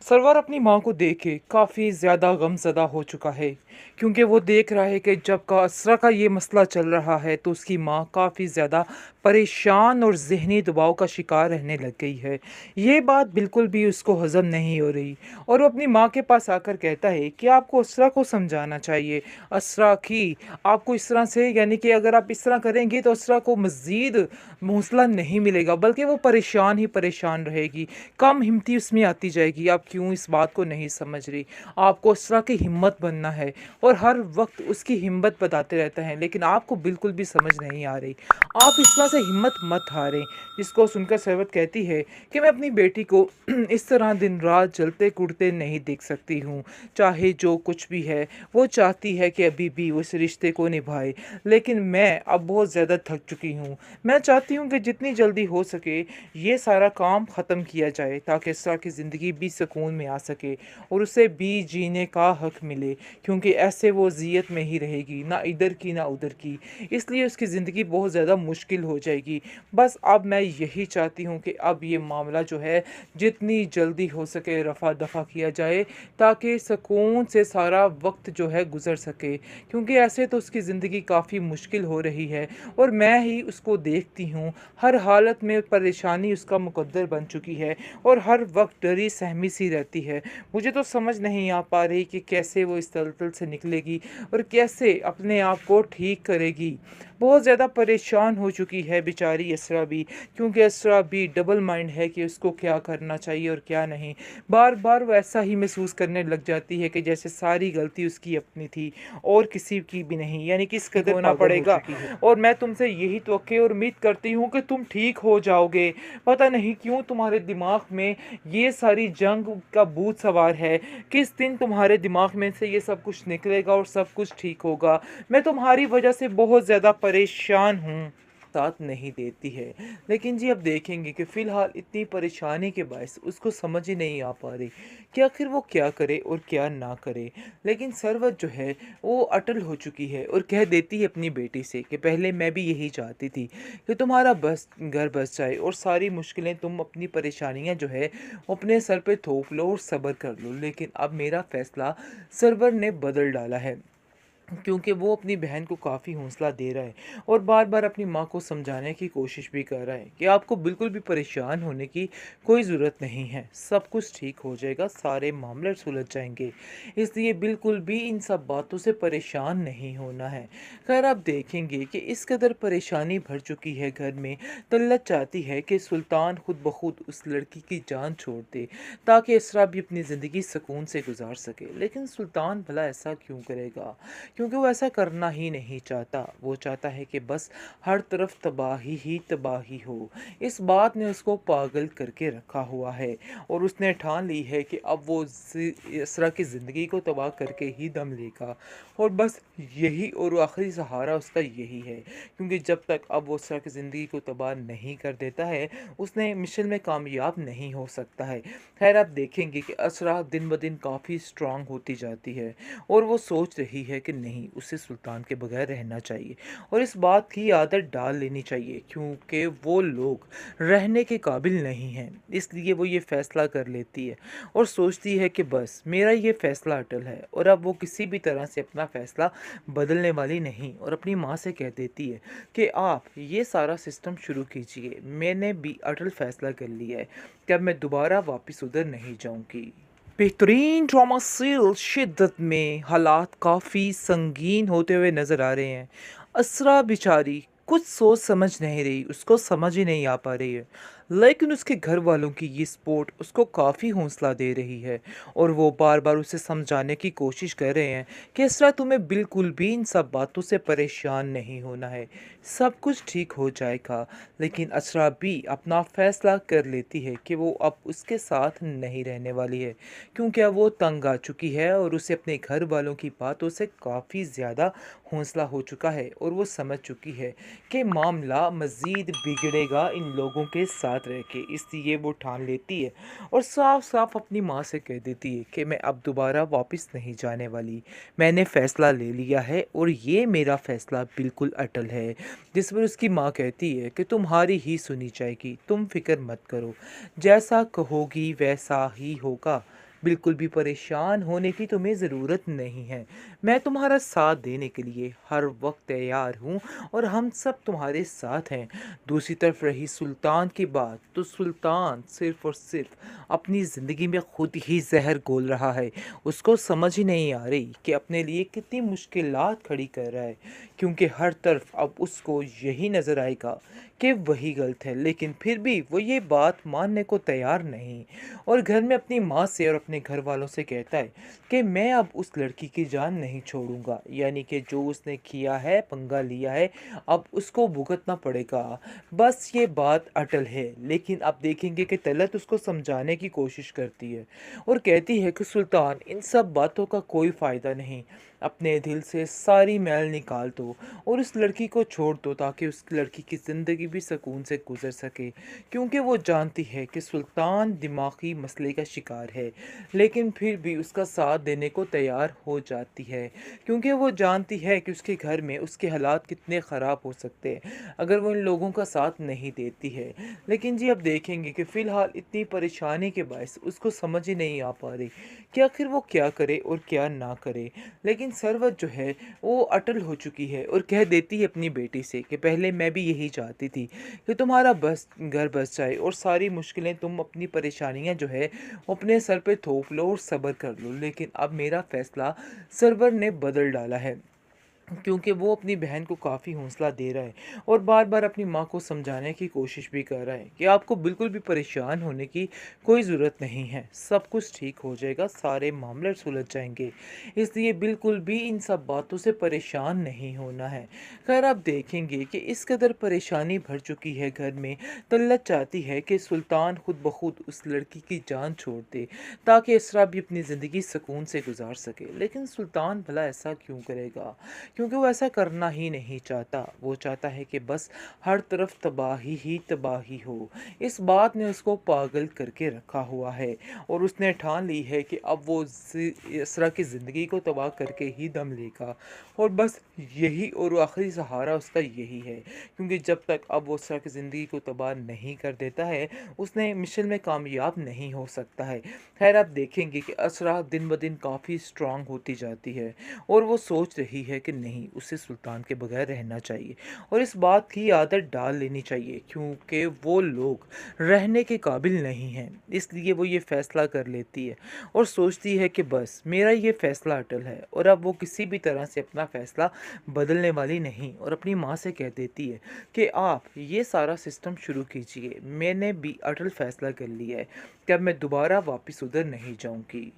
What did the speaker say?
Server अपनी माँ को देख के काफ़ी ज़्यादा गमज़दा हो चुका है, क्योंकि वो देख रहा है कि जब का असरा का ये मसला चल रहा है तो उसकी माँ काफ़ी ज़्यादा परेशान और ज़हनी दबाव का शिकार रहने लग गई है। ये बात बिल्कुल भी उसको हज़म नहीं हो रही और वो अपनी माँ के पास आकर कहता है कि आपको असरा को समझाना चाहिए। असरा की आपको इस तरह से, यानी कि अगर आप इस तरह करेंगे तो असरा को मज़ीद हौसला नहीं मिलेगा, बल्कि वो परेशान ही परेशान रहेगी, कम हिम्मती उसमें आती जाएगी। आप क्यों इस बात को नहीं समझ रही? आपको उस तरह की हिम्मत बनना है और हर वक्त उसकी हिम्मत बताते रहते हैं, लेकिन आपको बिल्कुल भी समझ नहीं आ रही। आप इस तरह से हिम्मत मत हारें। जिसको सुनकर सरबत कहती है कि मैं अपनी बेटी को इस तरह दिन रात जलते कुड़ते नहीं देख सकती हूँ। चाहे जो कुछ भी है, वो चाहती है कि अभी भी उस रिश्ते को निभाए, लेकिन मैं अब बहुत ज़्यादा थक चुकी हूँ। मैं चाहती हूँ कि जितनी जल्दी हो सके ये सारा काम ख़त्म किया जाए, ताकि इसरा की ज़िंदगी भी सुकून में आ सके और उसे भी जीने का हक मिले, क्योंकि ऐसे वो ज़ियत में ही रहेगी, ना इधर की ना उधर की। इसलिए उसकी ज़िंदगी बहुत ज़्यादा मुश्किल हो जाएगी। बस अब मैं यही चाहती हूँ कि अब ये मामला जो है जितनी जल्दी हो सके रफ़ा दफ़ा किया जाए, ताकि सुकून से सारा वक्त जो है गुज़र सके, क्योंकि ऐसे तो उसकी ज़िंदगी काफ़ी मुश्किल हो रही है और मैं ही उसको देखती हूँ। हर हालत में परेशानी उसका मुकद्दर बन चुकी है और हर वक्त डरी सहमी सी रहती है। मुझे तो समझ नहीं आ पा रही कि कैसे वो इस तलतल से निकलेगी और कैसे अपने आप को ठीक करेगी। बहुत ज़्यादा परेशान हो चुकी है बेचारी असरा भी, क्योंकि असरा भी डबल माइंड है कि उसको क्या करना चाहिए और क्या नहीं। बार बार वो ऐसा ही महसूस करने लग जाती है कि जैसे सारी गलती उसकी अपनी थी और किसी की भी नहीं, यानी कि इस कदर होना पड़ेगा। और मैं तुमसे यही तवक्को और उम्मीद करती हूँ कि तुम ठीक हो जाओगे। पता नहीं क्यों तुम्हारे दिमाग में ये सारी जंग का भूत सवार है। किस दिन तुम्हारे दिमाग में से ये सब कुछ निकलेगा और सब कुछ ठीक होगा। मैं तुम्हारी वजह से बहुत ज़्यादा परेशान हूँ। साथ नहीं देती है, लेकिन जी अब देखेंगे कि फ़िलहाल इतनी परेशानी के बायस उसको समझ ही नहीं आ पा रही कि आखिर वो क्या करे और क्या ना करे। लेकिन सरवत जो है वो अटल हो चुकी है और कह देती है अपनी बेटी से कि पहले मैं भी यही चाहती थी कि तुम्हारा बस घर बस जाए और सारी मुश्किलें, तुम अपनी परेशानियां जो है अपने सर पे थोप लो और सब्र कर लो, लेकिन अब मेरा फ़ैसला सरवर ने बदल डाला है, क्योंकि वो अपनी बहन को काफ़ी हौसला दे रहा है और बार बार अपनी माँ को समझाने की कोशिश भी कर रहा है कि आपको बिल्कुल भी परेशान होने की कोई ज़रूरत नहीं है, सब कुछ ठीक हो जाएगा, सारे मामले सुलझ जाएंगे। इसलिए बिल्कुल भी इन सब बातों से परेशान नहीं होना है। खैर आप देखेंगे कि इस कदर परेशानी भर चुकी है घर में, तल्लत चाहती है कि सुल्तान खुद ब खुद उस लड़की की जान छोड़ दे, ताकि इसरा भी अपनी ज़िंदगी सुकून से गुजार सके। लेकिन सुल्तान भला ऐसा क्यों करेगा? क्योंकि वो ऐसा करना ही नहीं चाहता। वो चाहता है कि बस हर तरफ तबाही ही तबाही हो। इस बात ने उसको पागल करके रखा हुआ है और उसने ठान ली है कि अब वो इसरा की ज़िंदगी को तबाह करके ही दम लेगा और बस यही और आखिरी सहारा उसका यही है, क्योंकि जब तक अब वो इसरा की ज़िंदगी को तबाह नहीं कर देता है उसने मिशन में कामयाब नहीं हो सकता है। खैर आप देखेंगे कि असरा दिन ब दिन काफ़ी स्ट्रांग होती जाती है और वो सोच रही है कि नहीं, उसे सुल्तान के बगैर रहना चाहिए और इस बात की आदत डाल लेनी चाहिए, क्योंकि वो लोग रहने के काबिल नहीं हैं। इसलिए वो ये फ़ैसला कर लेती है और सोचती है कि बस मेरा ये फ़ैसला अटल है और अब वो किसी भी तरह से अपना फ़ैसला बदलने वाली नहीं, और अपनी माँ से कह देती है कि आप ये सारा सिस्टम शुरू कीजिए, मैंने भी अटल फ़ैसला कर लिया है कि अब मैं दोबारा वापस उधर नहीं जाऊँगी। बेहतरीन ड्रामा सीरियल शिद्दत में हालात काफ़ी संगीन होते हुए नज़र आ रहे हैं। असरा बेचारी कुछ सोच समझ नहीं रही, उसको समझ ही नहीं आ पा रही है, लेकिन उसके घर वालों की ये सपोर्ट उसको काफ़ी हौसला दे रही है और वो बार बार उसे समझाने की कोशिश कर रहे हैं कि असरा तुम्हें बिल्कुल भी इन सब बातों से परेशान नहीं होना है, सब कुछ ठीक हो जाएगा। लेकिन असरा भी अपना फ़ैसला कर लेती है कि वो अब उसके साथ नहीं रहने वाली है, क्योंकि अब वो तंग आ चुकी है और उसे अपने घर वालों की बातों से काफ़ी ज़्यादा हौसला हो चुका है और वो समझ चुकी है कि मामला मज़ीद बिगड़ेगा इन लोगों के साथ रह के। इसलिए वो ठान लेती है और साफ साफ अपनी माँ से कह देती है कि मैं अब दोबारा वापस नहीं जाने वाली, मैंने फ़ैसला ले लिया है और ये मेरा फ़ैसला बिल्कुल अटल है। जिस पर उसकी माँ कहती है कि तुम्हारी ही सुनी जाएगी, तुम फिक्र मत करो, जैसा कहोगी वैसा ही होगा, बिल्कुल भी परेशान होने की तुम्हें ज़रूरत नहीं है। मैं तुम्हारा साथ देने के लिए हर वक्त तैयार हूँ और हम सब तुम्हारे साथ हैं। दूसरी तरफ रही सुल्तान की बात, तो सुल्तान सिर्फ़ और सिर्फ़ अपनी ज़िंदगी में खुद ही ज़हर घोल रहा है। उसको समझ ही नहीं आ रही कि अपने लिए कितनी मुश्किलात खड़ी कर रहा है, क्योंकि हर तरफ अब उसको यही नज़र आएगा कि वही गलत है, लेकिन फिर भी वो ये बात मानने को तैयार नहीं और घर में अपनी माँ से और अपने घर वालों से कहता है कि मैं अब उस लड़की की जान नहीं छोड़ूंगा, यानी कि जो उसने किया है, पंगा लिया है, अब उसको भुगतना पड़ेगा। बस ये बात अटल है। लेकिन अब देखेंगे कि तलत उसको समझाने की कोशिश करती है और कहती है कि सुल्तान, इन सब बातों का कोई फ़ायदा नहीं, अपने दिल से सारी मैल निकाल दो और उस लड़की को छोड़ दो ताकि उस लड़की की ज़िंदगी भी सुकून से गुजर सके, क्योंकि वो जानती है कि सुल्तान दिमागी मसले का शिकार है, लेकिन फिर भी उसका साथ देने को तैयार हो जाती है, क्योंकि वो जानती है कि उसके घर में उसके हालात कितने ख़राब हो सकते हैं अगर वो इन लोगों का साथ नहीं देती है। लेकिन जी अब देखेंगे कि फ़िलहाल इतनी परेशानी के बायस उसको समझ ही नहीं आ पा रही कि आखिर वो क्या करे और क्या ना करे। लेकिन सरवत जो है वो अटल हो चुकी है और कह देती है अपनी बेटी से कि पहले मैं भी यही चाहती थी कि तुम्हारा बस घर बस जाए और सारी मुश्किलें, तुम अपनी परेशानियां जो है वो अपने सर पे थोप लो और सब्र कर लो, लेकिन अब मेरा फैसला सरवर ने बदल डाला है, क्योंकि वो अपनी बहन को काफ़ी हौसला दे रहा है और बार बार अपनी माँ को समझाने की कोशिश भी कर रहा है कि आपको बिल्कुल भी परेशान होने की कोई ज़रूरत नहीं है, सब कुछ ठीक हो जाएगा, सारे मामले सुलझ जाएंगे, इसलिए बिल्कुल भी इन सब बातों से परेशान नहीं होना है। खैर आप देखेंगे कि इस कदर परेशानी भर चुकी है घर में, तल्लत चाहती है कि सुल्तान खुद ब खुद उस लड़की की जान छोड़ दे ताकि इसरा भी अपनी ज़िंदगी सुकून से गुजार सके। लेकिन सुल्तान भला ऐसा क्यों करेगा, क्योंकि वो ऐसा करना ही नहीं चाहता। वो चाहता है कि बस हर तरफ तबाही ही तबाही हो। इस बात ने उसको पागल करके रखा हुआ है और उसने ठान ली है कि अब वो इसरा की ज़िंदगी को तबाह करके ही दम लेगा और बस यही और आखिरी सहारा उसका यही है, क्योंकि जब तक अब वो इसरा की ज़िंदगी को तबाह नहीं कर देता है उसने मिशन में कामयाब नहीं हो सकता है। खैर आप देखेंगे कि असरा दिन ब दिन काफ़ी स्ट्रांग होती जाती है और वो सोच रही है कि नहीं, उसे सुल्तान के बगैर रहना चाहिए और इस बात की आदत डाल लेनी चाहिए, क्योंकि वो लोग रहने के काबिल नहीं हैं। इसलिए वो ये फ़ैसला कर लेती है और सोचती है कि बस मेरा ये फ़ैसला अटल है और अब वो किसी भी तरह से अपना फ़ैसला बदलने वाली नहीं, और अपनी माँ से कह देती है कि आप ये सारा सिस्टम शुरू कीजिए, मैंने भी अटल फ़ैसला कर लिया है कि अब मैं दोबारा वापस उधर नहीं जाऊँगी।